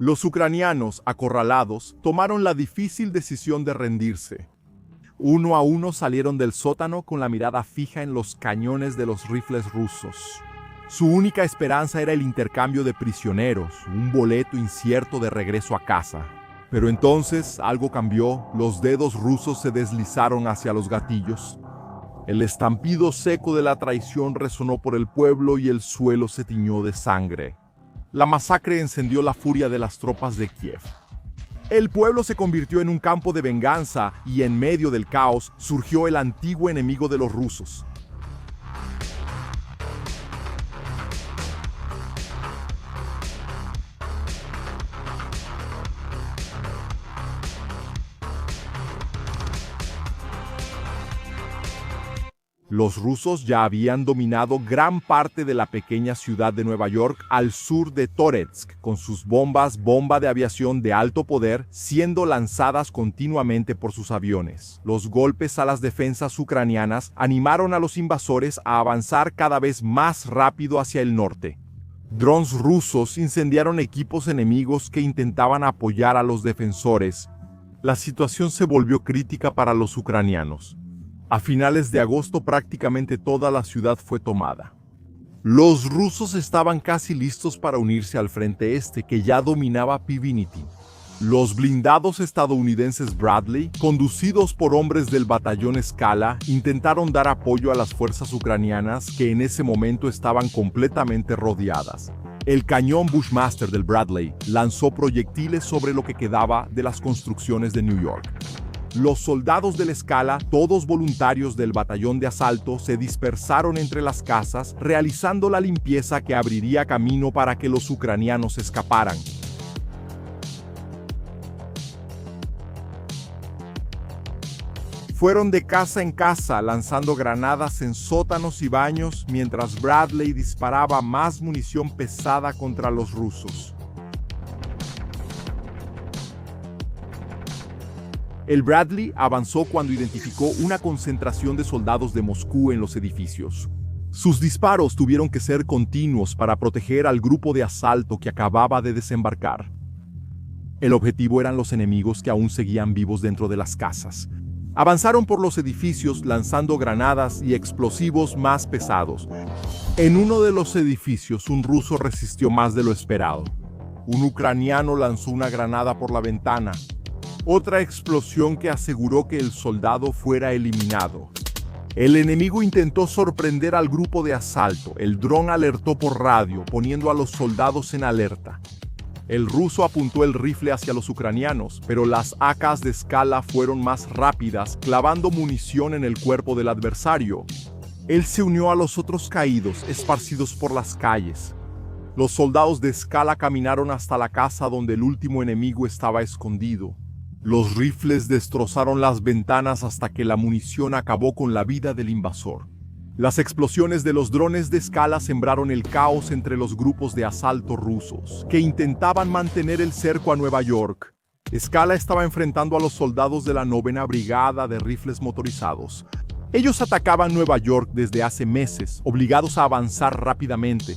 Los ucranianos, acorralados, tomaron la difícil decisión de rendirse. Uno a uno salieron del sótano con la mirada fija en los cañones de los rifles rusos. Su única esperanza era el intercambio de prisioneros, un boleto incierto de regreso a casa. Pero entonces algo cambió, los dedos rusos se deslizaron hacia los gatillos. El estampido seco de la traición resonó por el pueblo y el suelo se tiñó de sangre. La masacre encendió la furia de las tropas de Kiev. El pueblo se convirtió en un campo de venganza y en medio del caos surgió el antiguo enemigo de los rusos. Los rusos ya habían dominado gran parte de la pequeña ciudad de Nueva York al sur de Toretsk, con sus bomba de aviación de alto poder siendo lanzadas continuamente por sus aviones. Los golpes a las defensas ucranianas animaron a los invasores a avanzar cada vez más rápido hacia el norte. Drones rusos incendiaron equipos enemigos que intentaban apoyar a los defensores. La situación se volvió crítica para los ucranianos. A finales de agosto prácticamente toda la ciudad fue tomada. Los rusos estaban casi listos para unirse al frente este que ya dominaba Pivinity. Los blindados estadounidenses Bradley, conducidos por hombres del batallón Skala, intentaron dar apoyo a las fuerzas ucranianas que en ese momento estaban completamente rodeadas. El cañón Bushmaster del Bradley lanzó proyectiles sobre lo que quedaba de las construcciones de New York. Los soldados del Skala, todos voluntarios del batallón de asalto, se dispersaron entre las casas, realizando la limpieza que abriría camino para que los ucranianos escaparan. Fueron de casa en casa, lanzando granadas en sótanos y baños, mientras Bradley disparaba más munición pesada contra los rusos. El Bradley avanzó cuando identificó una concentración de soldados de Moscú en los edificios. Sus disparos tuvieron que ser continuos para proteger al grupo de asalto que acababa de desembarcar. El objetivo eran los enemigos que aún seguían vivos dentro de las casas. Avanzaron por los edificios lanzando granadas y explosivos más pesados. En uno de los edificios, un ruso resistió más de lo esperado. Un ucraniano lanzó una granada por la ventana. Otra explosión que aseguró que el soldado fuera eliminado. El enemigo intentó sorprender al grupo de asalto. El dron alertó por radio, poniendo a los soldados en alerta. El ruso apuntó el rifle hacia los ucranianos, pero las AKs de Skala fueron más rápidas, clavando munición en el cuerpo del adversario. Él se unió a los otros caídos, esparcidos por las calles. Los soldados de Skala caminaron hasta la casa donde el último enemigo estaba escondido. Los rifles destrozaron las ventanas hasta que la munición acabó con la vida del invasor. Las explosiones de los drones de Skala sembraron el caos entre los grupos de asalto rusos, que intentaban mantener el cerco a Nueva York. Skala estaba enfrentando a los soldados de la 9ª Brigada de Rifles Motorizados. Ellos atacaban Nueva York desde hace meses, obligados a avanzar rápidamente.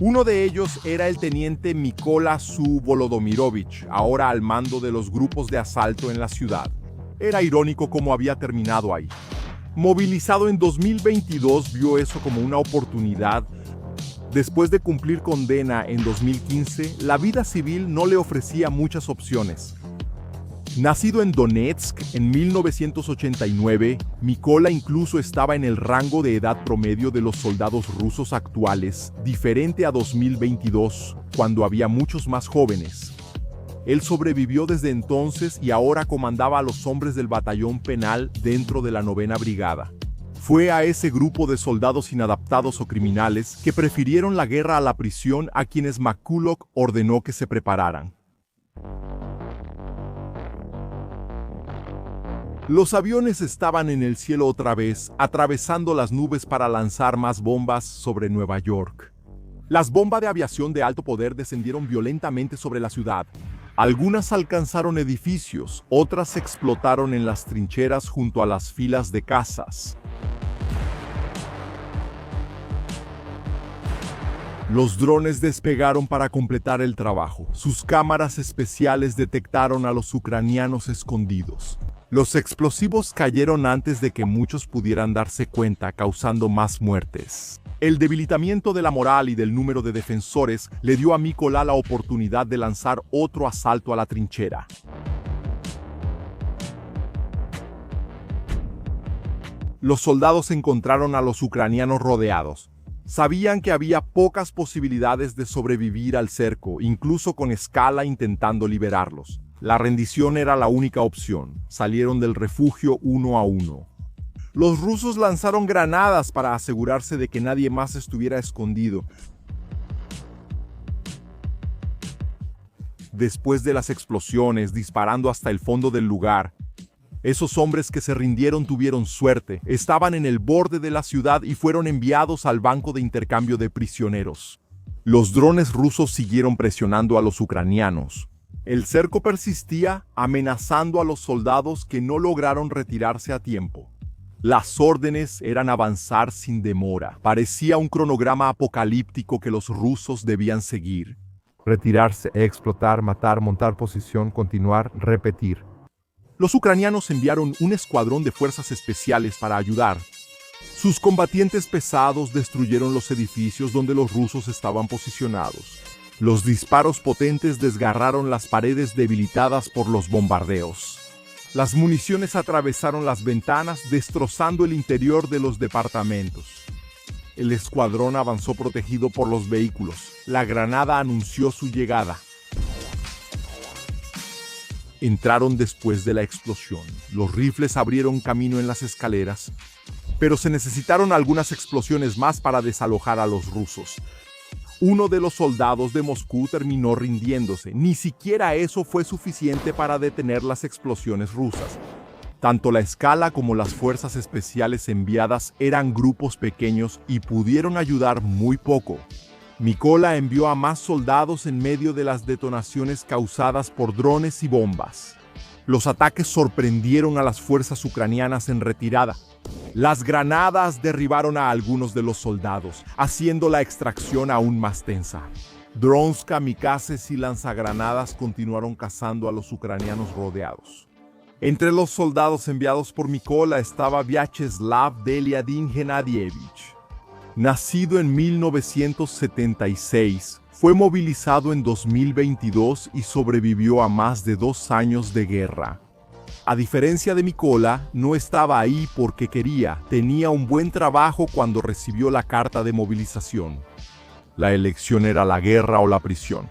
Uno de ellos era el teniente Mykola Volodymyrovich, ahora al mando de los grupos de asalto en la ciudad. Era irónico cómo había terminado ahí. Movilizado en 2022, vio eso como una oportunidad. Después de cumplir condena en 2015, la vida civil no le ofrecía muchas opciones. Nacido en Donetsk en 1989, Mykola incluso estaba en el rango de edad promedio de los soldados rusos actuales, diferente a 2022, cuando había muchos más jóvenes. Él sobrevivió desde entonces y ahora comandaba a los hombres del batallón penal dentro de la 9ª Brigada. Fue a ese grupo de soldados inadaptados o criminales que prefirieron la guerra a la prisión a quienes McCulloch ordenó que se prepararan. Los aviones estaban en el cielo otra vez, atravesando las nubes para lanzar más bombas sobre Nueva York. Las bombas de aviación de alto poder descendieron violentamente sobre la ciudad. Algunas alcanzaron edificios, otras explotaron en las trincheras junto a las filas de casas. Los drones despegaron para completar el trabajo. Sus cámaras especiales detectaron a los ucranianos escondidos. Los explosivos cayeron antes de que muchos pudieran darse cuenta, causando más muertes. El debilitamiento de la moral y del número de defensores le dio a Mykola la oportunidad de lanzar otro asalto a la trinchera. Los soldados encontraron a los ucranianos rodeados. Sabían que había pocas posibilidades de sobrevivir al cerco, incluso con Skala intentando liberarlos. La rendición era la única opción. Salieron del refugio uno a uno. Los rusos lanzaron granadas para asegurarse de que nadie más estuviera escondido. Después de las explosiones, disparando hasta el fondo del lugar, esos hombres que se rindieron tuvieron suerte. Estaban en el borde de la ciudad y fueron enviados al banco de intercambio de prisioneros. Los drones rusos siguieron presionando a los ucranianos. El cerco persistía, amenazando a los soldados que no lograron retirarse a tiempo. Las órdenes eran avanzar sin demora. Parecía un cronograma apocalíptico que los rusos debían seguir. Retirarse, explotar, matar, montar posición, continuar, repetir. Los ucranianos enviaron un escuadrón de fuerzas especiales para ayudar. Sus combatientes pesados destruyeron los edificios donde los rusos estaban posicionados. Los disparos potentes desgarraron las paredes debilitadas por los bombardeos. Las municiones atravesaron las ventanas, destrozando el interior de los departamentos. El escuadrón avanzó protegido por los vehículos. La granada anunció su llegada. Entraron después de la explosión. Los rifles abrieron camino en las escaleras, pero se necesitaron algunas explosiones más para desalojar a los rusos. Uno de los soldados de Moscú terminó rindiéndose. Ni siquiera eso fue suficiente para detener las explosiones rusas. Tanto la Skala como las fuerzas especiales enviadas eran grupos pequeños y pudieron ayudar muy poco. Mykola envió a más soldados en medio de las detonaciones causadas por drones y bombas. Los ataques sorprendieron a las fuerzas ucranianas en retirada. Las granadas derribaron a algunos de los soldados, haciendo la extracción aún más tensa. Drones kamikazes y lanzagranadas continuaron cazando a los ucranianos rodeados. Entre los soldados enviados por Mykola estaba Vyacheslav Deliadin Gennadievich. Nacido en 1976, fue movilizado en 2022 y sobrevivió a más de 2 años de guerra. A diferencia de Mykola, no estaba ahí porque quería, tenía un buen trabajo cuando recibió la carta de movilización. La elección era la guerra o la prisión.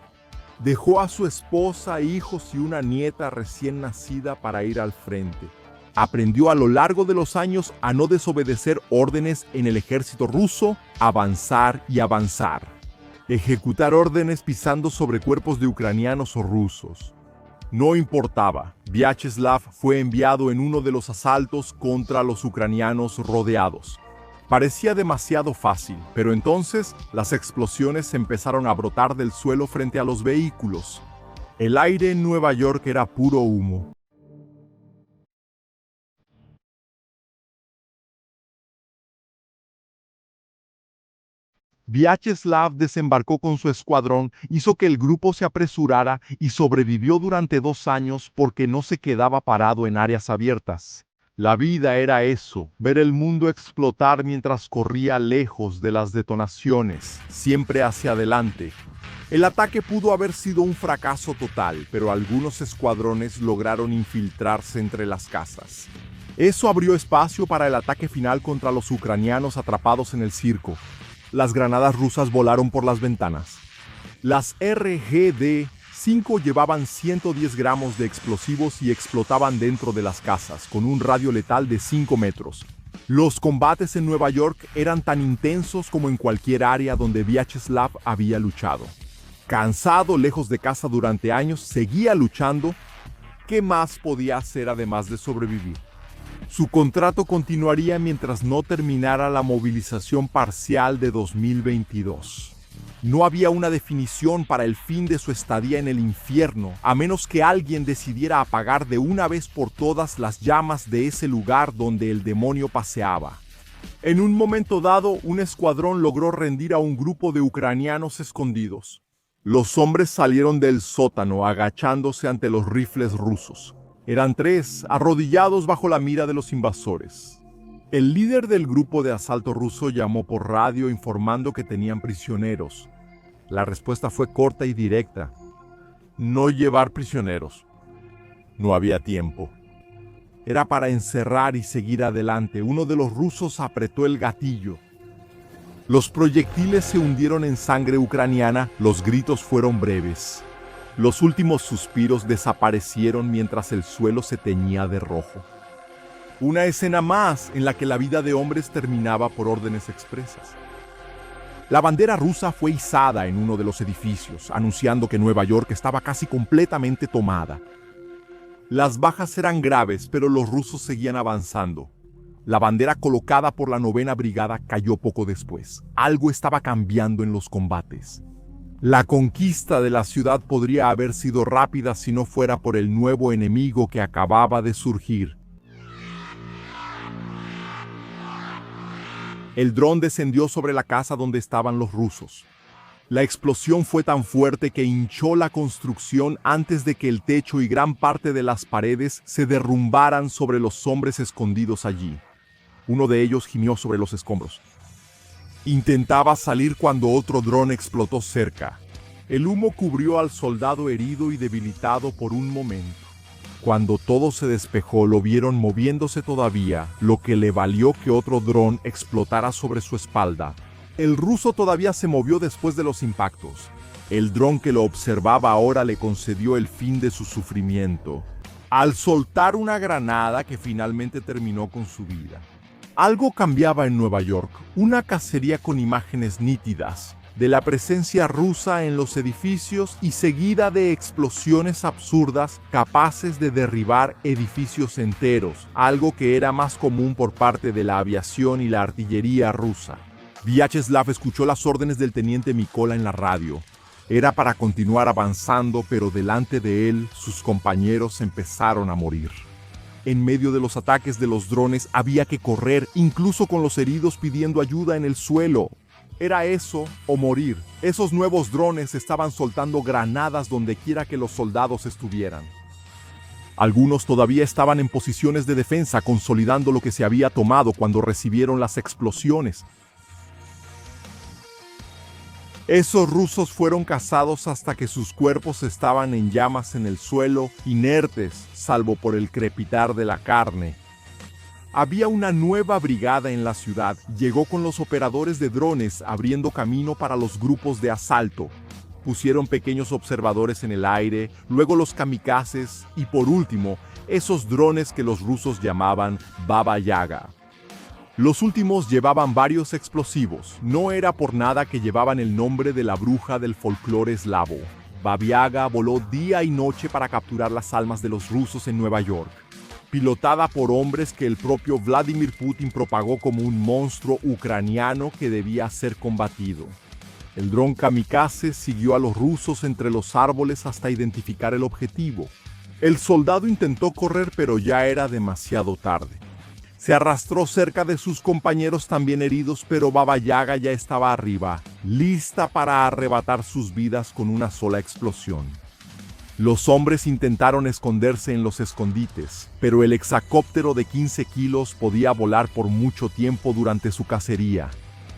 Dejó a su esposa, hijos y una nieta recién nacida para ir al frente. Aprendió a lo largo de los años a no desobedecer órdenes en el ejército ruso, avanzar y avanzar. Ejecutar órdenes pisando sobre cuerpos de ucranianos o rusos. No importaba, Vyacheslav fue enviado en uno de los asaltos contra los ucranianos rodeados. Parecía demasiado fácil, pero entonces las explosiones empezaron a brotar del suelo frente a los vehículos. El aire en Nueva York era puro humo. Vyacheslav desembarcó con su escuadrón, hizo que el grupo se apresurara y sobrevivió durante 2 años porque no se quedaba parado en áreas abiertas. La vida era eso, ver el mundo explotar mientras corría lejos de las detonaciones, siempre hacia adelante. El ataque pudo haber sido un fracaso total, pero algunos escuadrones lograron infiltrarse entre las casas. Eso abrió espacio para el ataque final contra los ucranianos atrapados en el circo. Las granadas rusas volaron por las ventanas. Las RGD-5 llevaban 110 gramos de explosivos y explotaban dentro de las casas, con un radio letal de 5 metros. Los combates en Nueva York eran tan intensos como en cualquier área donde Vyacheslav había luchado. Cansado, lejos de casa durante años, seguía luchando. ¿Qué más podía hacer además de sobrevivir? Su contrato continuaría mientras no terminara la movilización parcial de 2022. No había una definición para el fin de su estadía en el infierno, a menos que alguien decidiera apagar de una vez por todas las llamas de ese lugar donde el demonio paseaba. En un momento dado, un escuadrón logró rendir a un grupo de ucranianos escondidos. Los hombres salieron del sótano agachándose ante los rifles rusos. Eran 3, arrodillados bajo la mira de los invasores. El líder del grupo de asalto ruso llamó por radio informando que tenían prisioneros. La respuesta fue corta y directa: no llevar prisioneros. No había tiempo. Era para encerrar y seguir adelante. Uno de los rusos apretó el gatillo. Los proyectiles se hundieron en sangre ucraniana, los gritos fueron breves. Los últimos suspiros desaparecieron mientras el suelo se teñía de rojo. Una escena más en la que la vida de hombres terminaba por órdenes expresas. La bandera rusa fue izada en uno de los edificios, anunciando que Nueva York estaba casi completamente tomada. Las bajas eran graves, pero los rusos seguían avanzando. La bandera colocada por la 9ª Brigada cayó poco después. Algo estaba cambiando en los combates. La conquista de la ciudad podría haber sido rápida si no fuera por el nuevo enemigo que acababa de surgir. El dron descendió sobre la casa donde estaban los rusos. La explosión fue tan fuerte que hinchó la construcción antes de que el techo y gran parte de las paredes se derrumbaran sobre los hombres escondidos allí. Uno de ellos gimió sobre los escombros. Intentaba salir cuando otro dron explotó cerca. El humo cubrió al soldado herido y debilitado por un momento. Cuando todo se despejó, lo vieron moviéndose todavía, lo que le valió que otro dron explotara sobre su espalda. El ruso todavía se movió después de los impactos. El dron que lo observaba ahora le concedió el fin de su sufrimiento, al soltar una granada que finalmente terminó con su vida. Algo cambiaba en Nueva York, una cacería con imágenes nítidas de la presencia rusa en los edificios y seguida de explosiones absurdas capaces de derribar edificios enteros, algo que era más común por parte de la aviación y la artillería rusa. Vyacheslav escuchó las órdenes del teniente Mikola en la radio. Era para continuar avanzando, pero delante de él sus compañeros empezaron a morir. En medio de los ataques de los drones había que correr, incluso con los heridos pidiendo ayuda en el suelo. Era eso o morir. Esos nuevos drones estaban soltando granadas donde quiera que los soldados estuvieran. Algunos todavía estaban en posiciones de defensa, consolidando lo que se había tomado cuando recibieron las explosiones. Esos rusos fueron cazados hasta que sus cuerpos estaban en llamas en el suelo, inertes, salvo por el crepitar de la carne. Había una nueva brigada en la ciudad. Llegó con los operadores de drones, abriendo camino para los grupos de asalto. Pusieron pequeños observadores en el aire, luego los kamikazes y por último, esos drones que los rusos llamaban Baba Yaga. Los últimos llevaban varios explosivos. No era por nada que llevaban el nombre de la bruja del folclore eslavo. Baba Yaga voló día y noche para capturar las almas de los rusos en Nueva York. Pilotada por hombres que el propio Vladimir Putin propagó como un monstruo ucraniano que debía ser combatido. El dron kamikaze siguió a los rusos entre los árboles hasta identificar el objetivo. El soldado intentó correr, pero ya era demasiado tarde. Se arrastró cerca de sus compañeros también heridos, pero Baba Yaga ya estaba arriba, lista para arrebatar sus vidas con una sola explosión. Los hombres intentaron esconderse en los escondites, pero el hexacóptero de 15 kilos podía volar por mucho tiempo durante su cacería.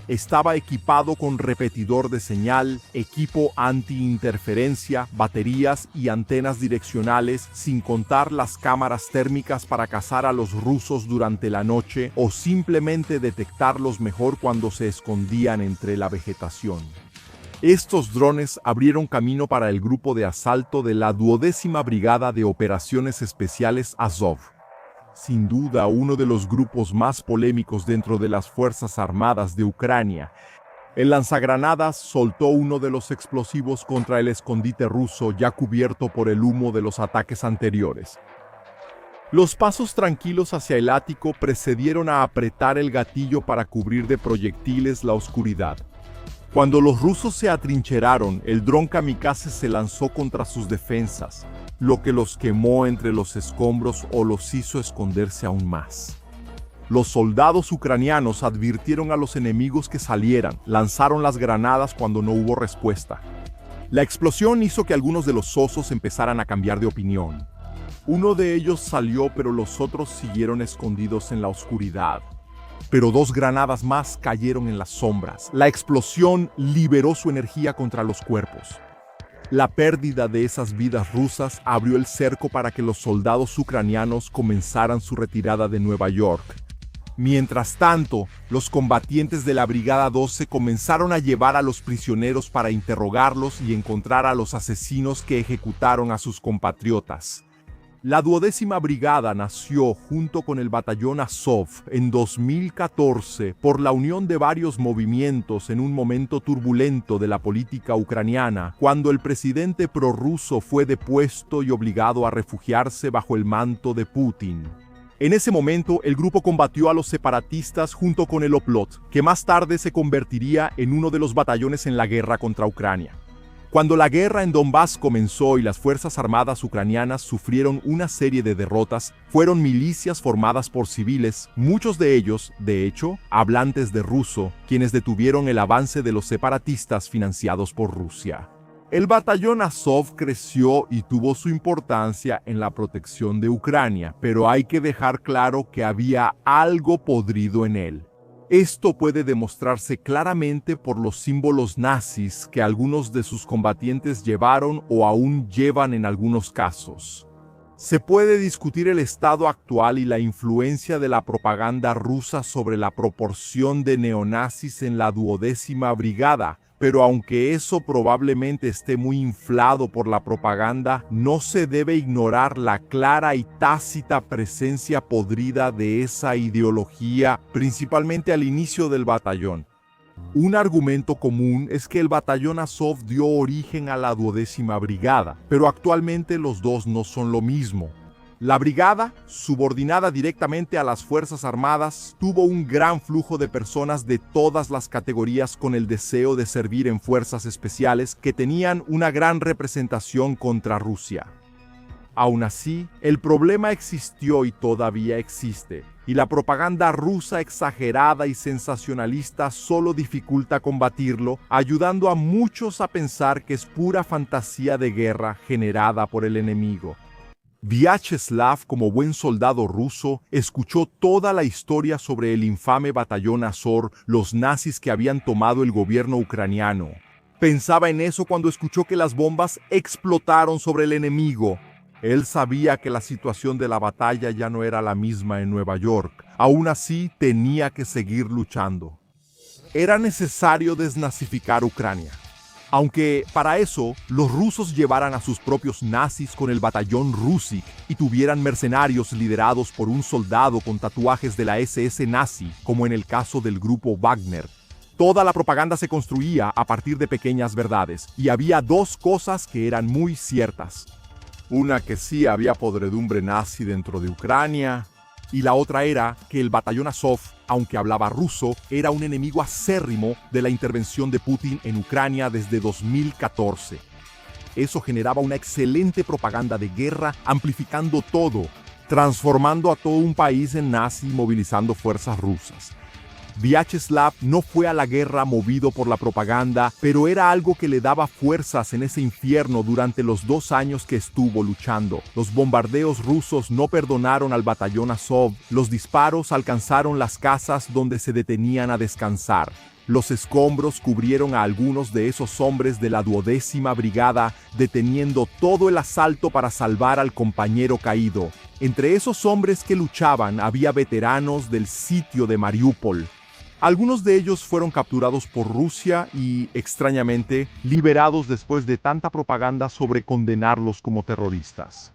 Estaba equipado con repetidor de señal, equipo anti-interferencia, baterías y antenas direccionales, sin contar las cámaras térmicas para cazar a los rusos durante la noche o simplemente detectarlos mejor cuando se escondían entre la vegetación. Estos drones abrieron camino para el grupo de asalto de la 12ª Brigada de Operaciones Especiales Azov. Sin duda, uno de los grupos más polémicos dentro de las Fuerzas Armadas de Ucrania. El lanzagranadas soltó uno de los explosivos contra el escondite ruso ya cubierto por el humo de los ataques anteriores. Los pasos tranquilos hacia el ático precedieron a apretar el gatillo para cubrir de proyectiles la oscuridad. Cuando los rusos se atrincheraron, el dron kamikaze se lanzó contra sus defensas, lo que los quemó entre los escombros o los hizo esconderse aún más. Los soldados ucranianos advirtieron a los enemigos que salieran, lanzaron las granadas cuando no hubo respuesta. La explosión hizo que algunos de los osos empezaran a cambiar de opinión. Uno de ellos salió, pero los otros siguieron escondidos en la oscuridad. Pero 2 granadas más cayeron en las sombras. La explosión liberó su energía contra los cuerpos. La pérdida de esas vidas rusas abrió el cerco para que los soldados ucranianos comenzaran su retirada de Nueva York. Mientras tanto, los combatientes de la Brigada 12 comenzaron a llevar a los prisioneros para interrogarlos y encontrar a los asesinos que ejecutaron a sus compatriotas. La 12ª Brigada nació junto con el Batallón Azov en 2014 por la unión de varios movimientos en un momento turbulento de la política ucraniana, cuando el presidente prorruso fue depuesto y obligado a refugiarse bajo el manto de Putin. En ese momento, el grupo combatió a los separatistas junto con el Oplot, que más tarde se convertiría en uno de los batallones en la guerra contra Ucrania. Cuando la guerra en Donbass comenzó y las fuerzas armadas ucranianas sufrieron una serie de derrotas, fueron milicias formadas por civiles, muchos de ellos, de hecho, hablantes de ruso, quienes detuvieron el avance de los separatistas financiados por Rusia. El batallón Azov creció y tuvo su importancia en la protección de Ucrania, pero hay que dejar claro que había algo podrido en él. Esto puede demostrarse claramente por los símbolos nazis que algunos de sus combatientes llevaron o aún llevan en algunos casos. Se puede discutir el estado actual y la influencia de la propaganda rusa sobre la proporción de neonazis en la 12ª Brigada, pero aunque eso probablemente esté muy inflado por la propaganda, no se debe ignorar la clara y tácita presencia podrida de esa ideología, principalmente al inicio del batallón. Un argumento común es que el batallón Azov dio origen a la 12ª Brigada, pero actualmente los dos no son lo mismo. La brigada, subordinada directamente a las Fuerzas Armadas, tuvo un gran flujo de personas de todas las categorías con el deseo de servir en fuerzas especiales que tenían una gran representación contra Rusia. Aún así, el problema existió y todavía existe, y la propaganda rusa exagerada y sensacionalista solo dificulta combatirlo, ayudando a muchos a pensar que es pura fantasía de guerra generada por el enemigo. Vyacheslav, como buen soldado ruso, escuchó toda la historia sobre el infame batallón Azov, los nazis que habían tomado el gobierno ucraniano. Pensaba en eso cuando escuchó que las bombas explotaron sobre el enemigo. Él sabía que la situación de la batalla ya no era la misma en Nueva York. Aún así, tenía que seguir luchando. Era necesario desnazificar Ucrania. Aunque para eso los rusos llevaran a sus propios nazis con el batallón Rusik y tuvieran mercenarios liderados por un soldado con tatuajes de la SS nazi, como en el caso del grupo Wagner. Toda la propaganda se construía a partir de pequeñas verdades, y había 2 cosas que eran muy ciertas. Una, que sí había podredumbre nazi dentro de Ucrania, y la otra era que el batallón Azov, aunque hablaba ruso, era un enemigo acérrimo de la intervención de Putin en Ucrania desde 2014. Eso generaba una excelente propaganda de guerra, amplificando todo, transformando a todo un país en nazi y movilizando fuerzas rusas. Vyacheslav no fue a la guerra movido por la propaganda, pero era algo que le daba fuerzas en ese infierno durante los 2 años que estuvo luchando. Los bombardeos rusos no perdonaron al batallón Azov. Los disparos alcanzaron las casas donde se detenían a descansar. Los escombros cubrieron a algunos de esos hombres de la 12ª Brigada, deteniendo todo el asalto para salvar al compañero caído. Entre esos hombres que luchaban había veteranos del sitio de Mariupol. Algunos de ellos fueron capturados por Rusia y, extrañamente, liberados después de tanta propaganda sobre condenarlos como terroristas.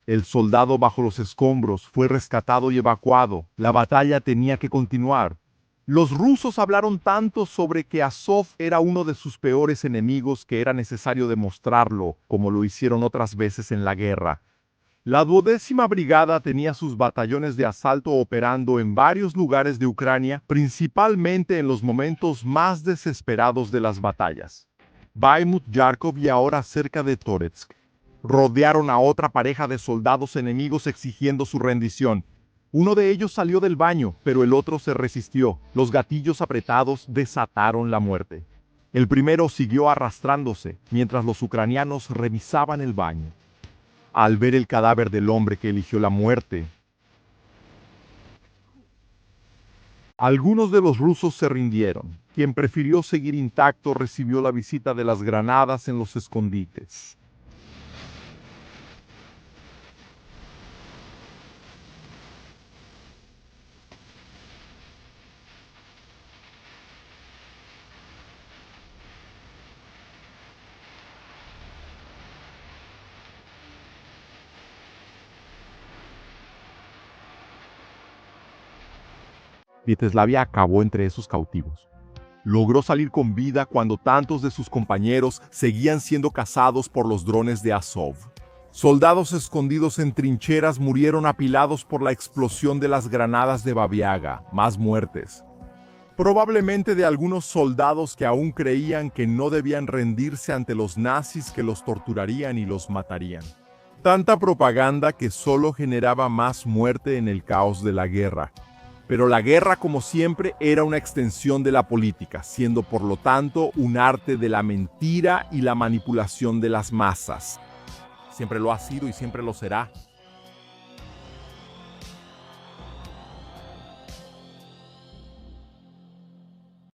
El soldado bajo los escombros fue rescatado y evacuado. La batalla tenía que continuar. Los rusos hablaron tanto sobre que Azov era uno de sus peores enemigos que era necesario demostrarlo, como lo hicieron otras veces en la guerra. La 12ª Brigada tenía sus batallones de asalto operando en varios lugares de Ucrania, principalmente en los momentos más desesperados de las batallas. Bakhmut, Kharkov y ahora cerca de Toretsk. Rodearon a otra pareja de soldados enemigos exigiendo su rendición. Uno de ellos salió del baño, pero el otro se resistió. Los gatillos apretados desataron la muerte. El primero siguió arrastrándose, mientras los ucranianos revisaban el baño. Al ver el cadáver del hombre que eligió la muerte, algunos de los rusos se rindieron. Quien prefirió seguir intacto recibió la visita de las granadas en los escondites. Vieteslavia acabó entre esos cautivos. Logró salir con vida cuando tantos de sus compañeros seguían siendo cazados por los drones de Azov. Soldados escondidos en trincheras murieron apilados por la explosión de las granadas de Babiaga, más muertes. Probablemente de algunos soldados que aún creían que no debían rendirse ante los nazis que los torturarían y los matarían. Tanta propaganda que solo generaba más muerte en el caos de la guerra. Pero la guerra, como siempre, era una extensión de la política, siendo por lo tanto un arte de la mentira y la manipulación de las masas. Siempre lo ha sido y siempre lo será.